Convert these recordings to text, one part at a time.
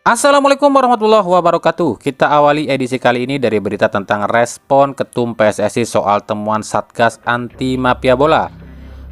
Assalamualaikum warahmatullahi wabarakatuh. Kita awali edisi kali ini dari berita tentang respon Ketum PSSI soal temuan Satgas Anti Mafia Bola.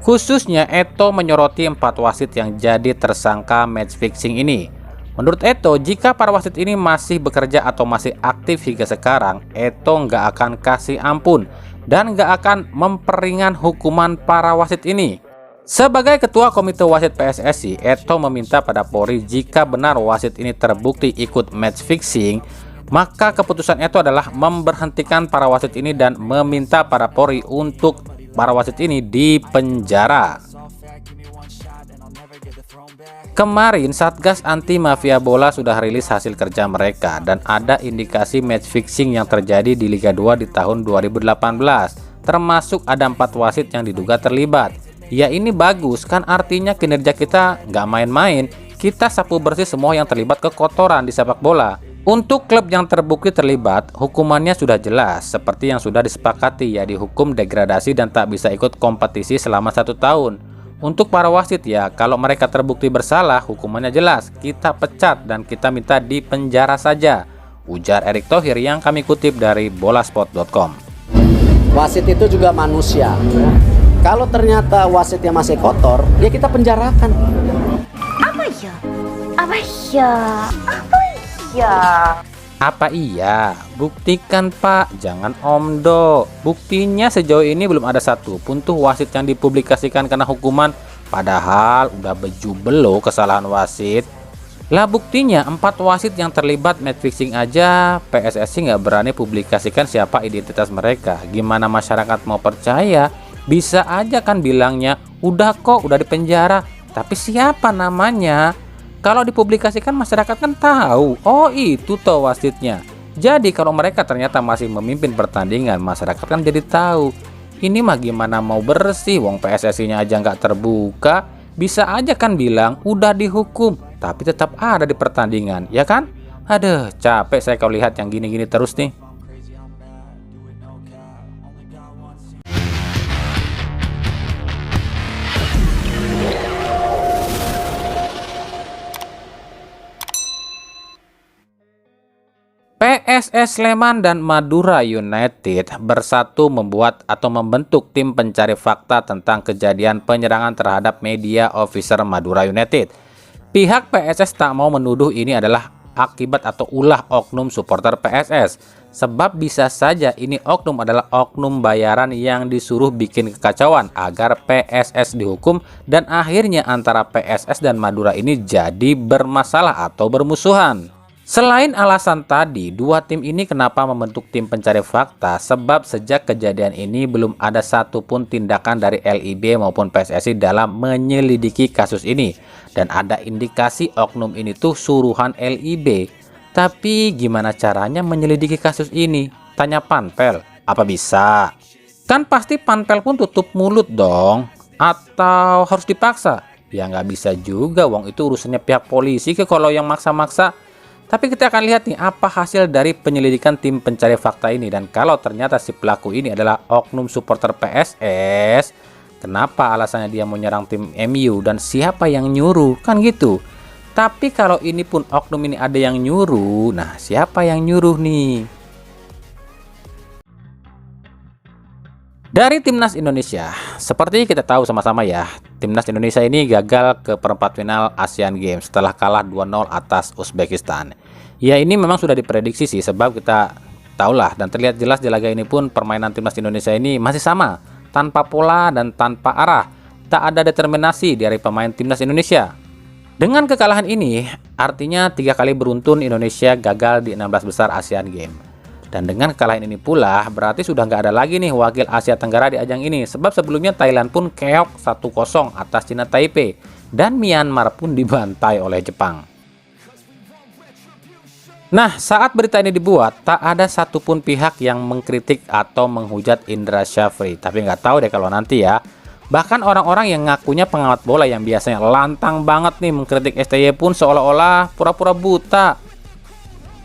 Khususnya Eto menyoroti 4 wasit yang jadi tersangka match fixing ini. Menurut Eto, jika para wasit ini masih bekerja atau masih aktif hingga sekarang, Eto nggak akan kasih ampun dan nggak akan memperingan hukuman para wasit ini. Sebagai Ketua Komite Wasit PSSI, Eto meminta pada Polri jika benar wasit ini terbukti ikut match fixing, maka keputusan Eto adalah memberhentikan para wasit ini dan meminta para Polri untuk para wasit ini dipenjara. Kemarin Satgas Anti Mafia Bola sudah rilis hasil kerja mereka dan ada indikasi match fixing yang terjadi di Liga 2 di tahun 2018, termasuk ada 4 wasit yang diduga terlibat. Ya ini bagus, kan artinya kinerja kita nggak main-main, kita sapu bersih semua yang terlibat kekotoran di sepak bola. Untuk klub yang terbukti terlibat, hukumannya sudah jelas, seperti yang sudah disepakati, ya dihukum degradasi dan tak bisa ikut kompetisi selama 1 tahun. Untuk para wasit ya, kalau mereka terbukti bersalah, hukumannya jelas, kita pecat dan kita minta dipenjara saja, ujar Erick Thohir yang kami kutip dari bolasport.com. Wasit itu juga manusia. Kalau ternyata wasitnya masih kotor, ya kita penjarakan. Apa ya? Apa ya? Apa ya? Apa iya? Buktikan Pak, jangan omdo. Buktinya sejauh ini belum ada satu pun tuh wasit yang dipublikasikan kena hukuman, padahal udah bejubelo kesalahan wasit. Lah buktinya 4 wasit yang terlibat match fixing aja PSSI nggak berani publikasikan siapa identitas mereka. Gimana masyarakat mau percaya? Bisa aja kan bilangnya, udah kok, udah dipenjara, tapi siapa namanya? Kalau dipublikasikan masyarakat kan tahu, oh itu toh wasitnya. Jadi kalau mereka ternyata masih memimpin pertandingan, masyarakat kan jadi tahu. Ini mah gimana mau bersih, wong PSSI-nya aja nggak terbuka. Bisa aja kan bilang, udah dihukum, tapi tetap ada di pertandingan, ya kan? Aduh, capek saya kalau lihat yang gini-gini terus nih. PSS Sleman dan Madura United bersatu membuat atau membentuk tim pencari fakta tentang kejadian penyerangan terhadap media officer Madura United. Pihak PSS tak mau menuduh ini adalah akibat atau ulah oknum supporter PSS, sebab bisa saja ini oknum adalah oknum bayaran yang disuruh bikin kekacauan agar PSS dihukum dan akhirnya antara PSS dan Madura ini jadi bermasalah atau bermusuhan. Selain alasan tadi, dua tim ini kenapa membentuk tim pencari fakta? Sebab sejak kejadian ini belum ada satupun tindakan dari LIB maupun PSSI dalam menyelidiki kasus ini. Dan ada indikasi oknum ini tuh suruhan LIB. Tapi gimana caranya menyelidiki kasus ini? Tanya Panpel, apa bisa? Kan pasti Panpel pun tutup mulut dong. Atau harus dipaksa? Ya nggak bisa juga, wong itu urusannya pihak polisi ke kalau yang maksa-maksa. Tapi kita akan lihat nih apa hasil dari penyelidikan tim pencari fakta ini. Dan kalau ternyata si pelaku ini adalah oknum supporter PSS, kenapa alasannya dia mau nyerang tim MU dan siapa yang nyuruh, kan gitu. Tapi kalau ini pun oknum ini ada yang nyuruh, nah siapa yang nyuruh nih? Dari Timnas Indonesia, seperti kita tahu sama-sama ya, Timnas Indonesia ini gagal ke perempat final Asian Games setelah kalah 2-0 atas Uzbekistan. Ya ini memang sudah diprediksi sih, sebab kita tahulah dan terlihat jelas di laga ini pun permainan Timnas Indonesia ini masih sama, tanpa pola dan tanpa arah. Tak ada determinasi dari pemain Timnas Indonesia. Dengan kekalahan ini, artinya 3 kali beruntun Indonesia gagal di 16 besar Asian Games. Dan dengan kekalahan ini pula berarti sudah nggak ada lagi nih wakil Asia Tenggara di ajang ini. Sebab sebelumnya Thailand pun keok 1-0 atas Cina Taipei. Dan Myanmar pun dibantai oleh Jepang. Nah saat berita ini dibuat tak ada satupun pihak yang mengkritik atau menghujat Indra Syafri. Tapi nggak tahu deh kalau nanti ya. Bahkan orang-orang yang ngakunya pengamat bola yang biasanya lantang banget nih mengkritik STY pun seolah-olah pura-pura buta.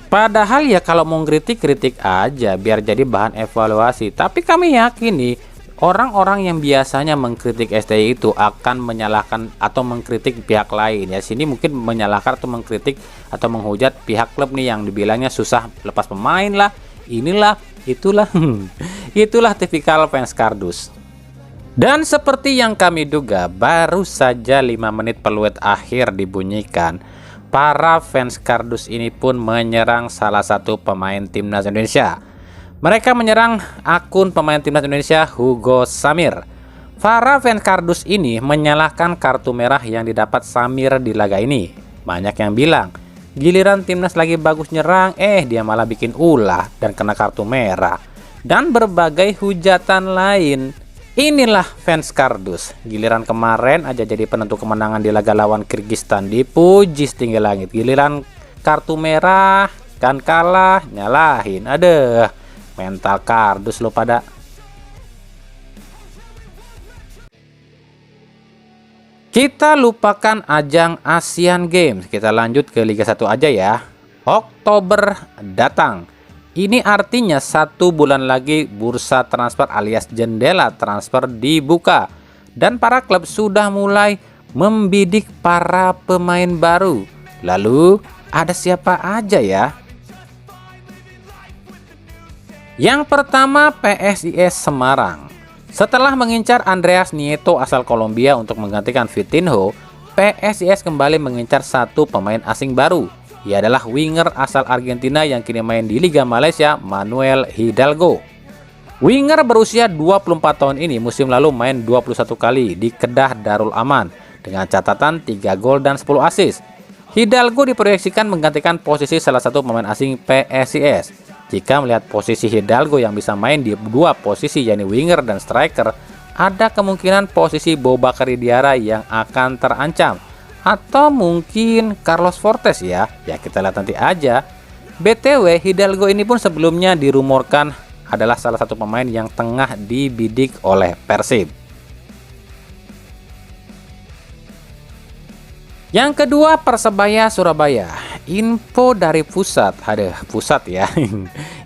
Padahal ya kalau mau kritik aja biar jadi bahan evaluasi. Tapi kami yakin nih Orang-orang yang biasanya mengkritik STI itu akan menyalahkan atau mengkritik pihak lain ya. Sini mungkin menyalahkan atau mengkritik atau menghujat pihak klub nih yang dibilangnya susah lepas pemain lah, inilah, itulah. Itulah tipikal fans kardus. Dan seperti yang kami duga, baru saja 5 menit peluit akhir dibunyikan, para fans kardus ini pun menyerang salah satu pemain timnas Indonesia. Mereka menyerang akun pemain timnas Indonesia Hugo Samir. Para fans kardus ini menyalahkan kartu merah yang didapat Samir di laga ini. Banyak yang bilang, giliran timnas lagi bagus nyerang, dia malah bikin ulah dan kena kartu merah. Dan berbagai hujatan lain. Inilah fans kardus. Giliran kemarin aja jadi penentu kemenangan di laga lawan Kyrgyzstan, dipuji setinggi langit. Giliran kartu merah kan kalah, nyalahin. Aduh, mental kardus lo pada. Kita lupakan ajang Asian Games. Kita lanjut ke Liga 1 aja ya. Oktober datang. Ini artinya 1 bulan lagi bursa transfer alias jendela transfer dibuka. Dan para klub sudah mulai membidik para pemain baru. Lalu ada siapa aja ya? Yang pertama PSIS Semarang. Setelah mengincar Andreas Nieto asal Kolombia untuk menggantikan Vitinho, PSIS kembali mengincar 1 pemain asing baru. Ia adalah winger asal Argentina yang kini main di Liga Malaysia, Manuel Hidalgo. Winger berusia 24 tahun ini musim lalu main 21 kali di Kedah Darul Aman dengan catatan 3 gol dan 10 assist. Hidalgo diproyeksikan menggantikan posisi salah satu pemain asing PSIS. Jika melihat posisi Hidalgo yang bisa main di 2 posisi yakni winger dan striker, ada kemungkinan posisi Bobakary Diarra yang akan terancam. Atau mungkin Carlos Fortes ya kita lihat nanti aja. BTW Hidalgo ini pun sebelumnya dirumorkan adalah salah satu pemain yang tengah dibidik oleh Persib. Yang kedua Persebaya Surabaya. Info dari pusat, pusat ya.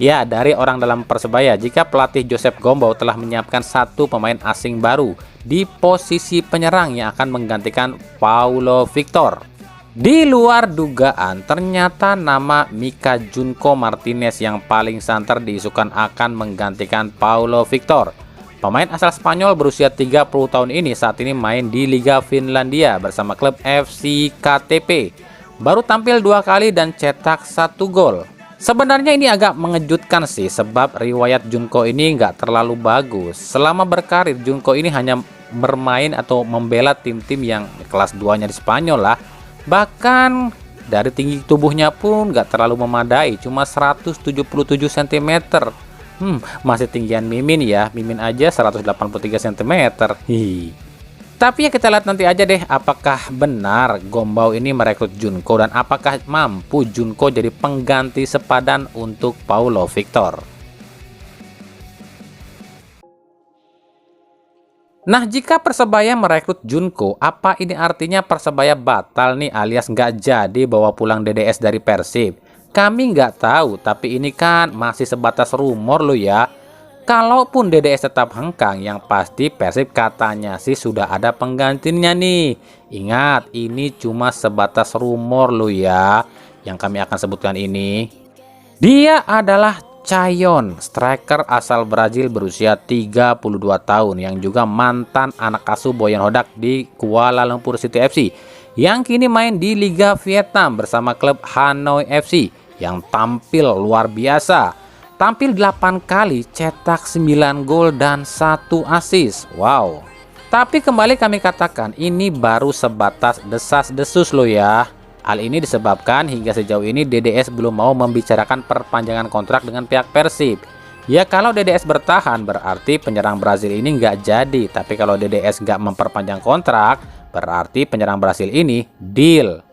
Ya, dari orang dalam Persebaya, jika pelatih Joseph Gombau telah menyiapkan 1 pemain asing baru di posisi penyerang yang akan menggantikan Paulo Victor. Di luar dugaan, ternyata nama Mika Junko Martinez yang paling santer diisukan akan menggantikan Paulo Victor. Pemain asal Spanyol berusia 30 tahun ini saat ini main di Liga Finlandia bersama klub FC KTP. Baru tampil 2 kali dan cetak 1 gol. Sebenarnya ini agak mengejutkan sih, sebab riwayat Junko ini nggak terlalu bagus. Selama berkarir, Junko ini hanya bermain atau membela tim-tim yang kelas 2-nya di Spanyol lah. Bahkan dari tinggi tubuhnya pun nggak terlalu memadai, cuma 177 cm. Masih tinggian Mimin ya, Mimin aja 183 cm. Tapi ya kita lihat nanti aja deh apakah benar Gombau ini merekrut Junko dan apakah mampu Junko jadi pengganti sepadan untuk Paulo Victor. Nah, jika Persebaya merekrut Junko, apa ini artinya Persebaya batal nih alias nggak jadi bawa pulang DDS dari Persib? Kami nggak tahu, tapi ini kan masih sebatas rumor loh ya. Kalaupun DDS tetap hengkang, yang pasti Persib katanya sih sudah ada penggantinya nih. Ingat, ini cuma sebatas rumor loh ya, yang kami akan sebutkan ini. Dia adalah Chayon, striker asal Brazil berusia 32 tahun yang juga mantan anak asuh Boyan Hodak di Kuala Lumpur City FC, yang kini main di Liga Vietnam bersama klub Hanoi FC yang tampil luar biasa. Tampil 8 kali, cetak 9 gol dan 1 assist. Wow. Tapi kembali kami katakan, ini baru sebatas desas-desus loh ya. Hal ini disebabkan hingga sejauh ini DDS belum mau membicarakan perpanjangan kontrak dengan pihak Persib. Ya kalau DDS bertahan berarti penyerang Brazil ini nggak jadi. Tapi kalau DDS nggak memperpanjang kontrak, berarti penyerang Brazil ini deal.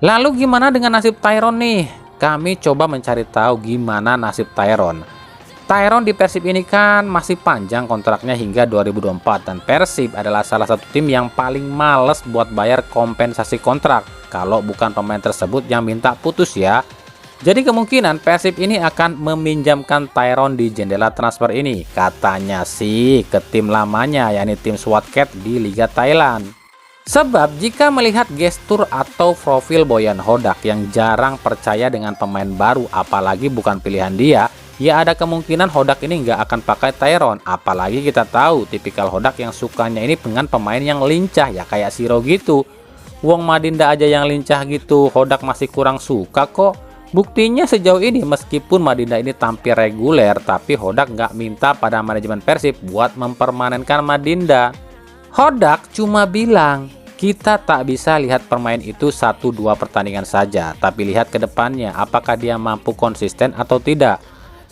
Lalu gimana dengan nasib Tyron nih? Kami coba mencari tahu gimana nasib Tyron. Tyron di Persib ini kan masih panjang kontraknya hingga 2024 dan Persib adalah salah satu tim yang paling males buat bayar kompensasi kontrak kalau bukan pemain tersebut yang minta putus ya. Jadi kemungkinan Persib ini akan meminjamkan Tyrone di jendela transfer ini. Katanya sih ke tim lamanya, yakni tim Swatcat di Liga Thailand. Sebab jika melihat gestur atau profil Boyan Hodak yang jarang percaya dengan pemain baru, apalagi bukan pilihan dia, ya ada kemungkinan Hodak ini nggak akan pakai Tyrone. Apalagi kita tahu tipikal Hodak yang sukanya ini dengan pemain yang lincah, ya kayak Siro gitu. Wong Madinda aja yang lincah gitu, Hodak masih kurang suka kok. Buktinya sejauh ini meskipun Madinda ini tampil reguler, tapi Hodak nggak minta pada manajemen Persib buat mempermanenkan Madinda. Hodak cuma bilang, kita tak bisa lihat permain itu 1-2 pertandingan saja, tapi lihat ke depannya apakah dia mampu konsisten atau tidak.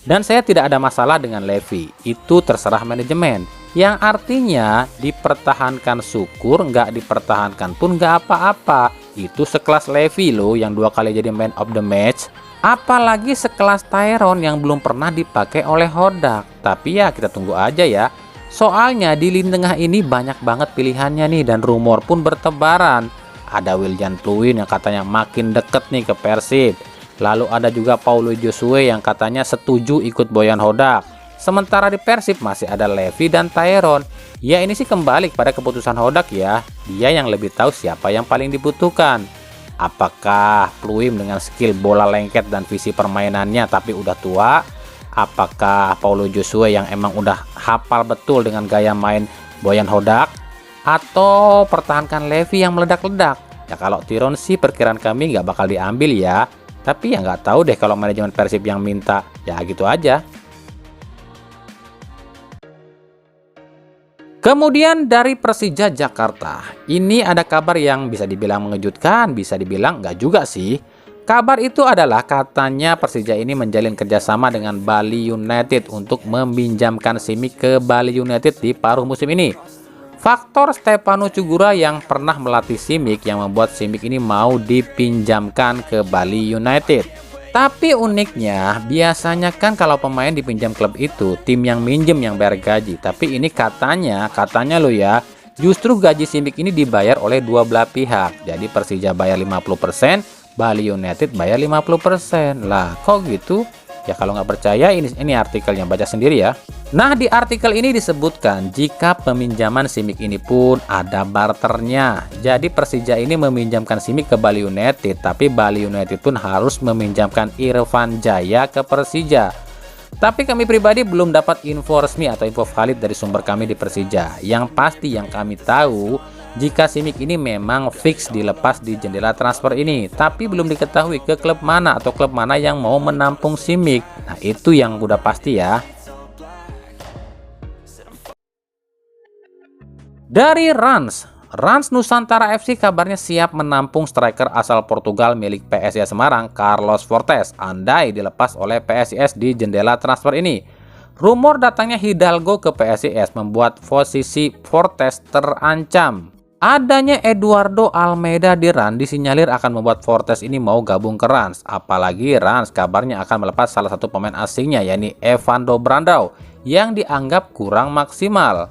Dan saya tidak ada masalah dengan Levy, itu terserah manajemen. Yang artinya dipertahankan syukur, nggak dipertahankan pun nggak apa-apa. Itu sekelas Levy loh yang 2 kali jadi man of the match. Apalagi sekelas Tyrone yang belum pernah dipakai oleh Hodak. Tapi ya kita tunggu aja ya. Soalnya di lini tengah ini banyak banget pilihannya nih, dan rumor pun bertebaran. Ada William Pluim yang katanya makin deket nih ke Persib. Lalu ada juga Paulo Joshua yang katanya setuju ikut Boyan Hodak. Sementara di Persib masih ada Levy dan Tyrone. Ya ini sih kembali pada keputusan Hodak ya. Dia yang lebih tahu siapa yang paling dibutuhkan. Apakah Pluim dengan skill bola lengket dan visi permainannya tapi udah tua? Apakah Paulo Joshua yang emang udah hafal betul dengan gaya main Boyan Hodak? Atau pertahankan Levy yang meledak-ledak? Ya kalau Tyrone sih perkiraan kami nggak bakal diambil ya. Tapi ya nggak tahu deh kalau manajemen Persib yang minta. Ya gitu aja. Kemudian dari Persija Jakarta, ini ada kabar yang bisa dibilang mengejutkan, bisa dibilang nggak juga sih. Kabar itu adalah katanya Persija ini menjalin kerjasama dengan Bali United untuk meminjamkan Simic ke Bali United di paruh musim ini. Faktor Stefano Cugura yang pernah melatih Simic yang membuat Simic ini mau dipinjamkan ke Bali United. Tapi uniknya, biasanya kan kalau pemain dipinjam klub itu, tim yang minjem yang bayar gaji. Tapi ini katanya lo ya, justru gaji Simic ini dibayar oleh dua belah pihak. Jadi Persija bayar 50%, Bali United bayar 50%. Lah, kok gitu? Ya kalau nggak percaya, ini artikelnya, baca sendiri ya. Nah, di artikel ini disebutkan jika peminjaman Simic ini pun ada barternya. Jadi Persija ini meminjamkan Simic ke Bali United, tapi Bali United pun harus meminjamkan Irfan Jaya ke Persija. Tapi kami pribadi belum dapat info resmi atau info valid dari sumber kami di Persija. Yang pasti yang kami tahu, jika Simic ini memang fix dilepas di jendela transfer ini, tapi belum diketahui ke klub mana atau klub mana yang mau menampung Simic. Nah, itu yang udah pasti ya. Dari Rans Nusantara FC kabarnya siap menampung striker asal Portugal milik PSIS Semarang, Carlos Fortes, andai dilepas oleh PSIS di jendela transfer ini. Rumor datangnya Hidalgo ke PSIS membuat posisi Fortes terancam. Adanya Eduardo Almeida di Rans disinyalir akan membuat Fortes ini mau gabung ke Rans. Apalagi Rans kabarnya akan melepas salah satu pemain asingnya, yakni Evandro Brandao, yang dianggap kurang maksimal.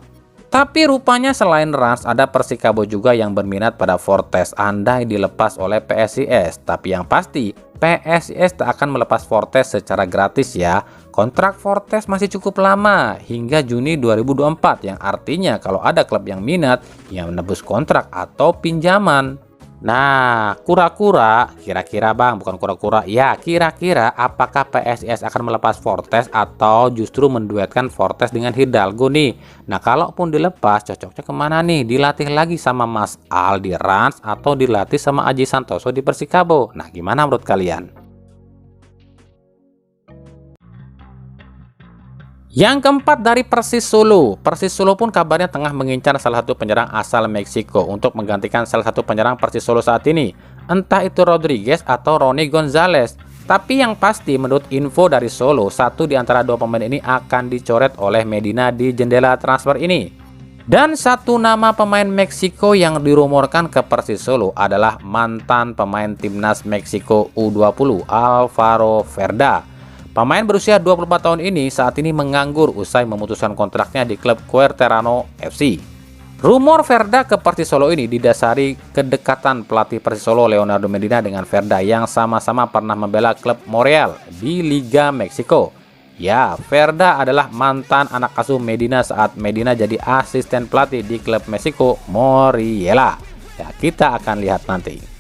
Tapi rupanya selain Rans ada Persikabo juga yang berminat pada Fortes andai dilepas oleh PSIS. Tapi yang pasti PSIS tak akan melepas Fortes secara gratis ya. Kontrak Fortes masih cukup lama hingga Juni 2024, yang artinya kalau ada klub yang minat yang menebus kontrak atau pinjaman. Nah, kira-kira bang, bukan kura-kura ya, kira-kira apakah PSIS akan melepas Fortes atau justru menduetkan Fortes dengan Hidalgo nih? Nah, kalaupun dilepas, cocoknya kemana nih? Dilatih lagi sama Mas Al di Rans atau dilatih sama Aji Santoso di Persikabo? Nah, gimana menurut kalian? Yang keempat dari Persis Solo. Persis Solo pun kabarnya tengah mengincar salah satu penyerang asal Meksiko untuk menggantikan salah satu penyerang Persis Solo saat ini. Entah itu Rodriguez atau Ronnie Gonzalez. Tapi yang pasti menurut info dari Solo, satu di antara dua pemain ini akan dicoret oleh Medina di jendela transfer ini. Dan satu nama pemain Meksiko yang dirumorkan ke Persis Solo adalah mantan pemain timnas Meksiko U20 Alvaro Verda. Pemain berusia 24 tahun ini saat ini menganggur usai memutuskan kontraknya di klub Querétaro FC. Rumor Verda ke Persis Solo ini didasari kedekatan pelatih Persis Solo Leonardo Medina dengan Verda yang sama-sama pernah membela klub Montreal di Liga Meksiko. Ya, Verda adalah mantan anak asuh Medina saat Medina jadi asisten pelatih di klub Meksiko Morelia. Ya, kita akan lihat nanti.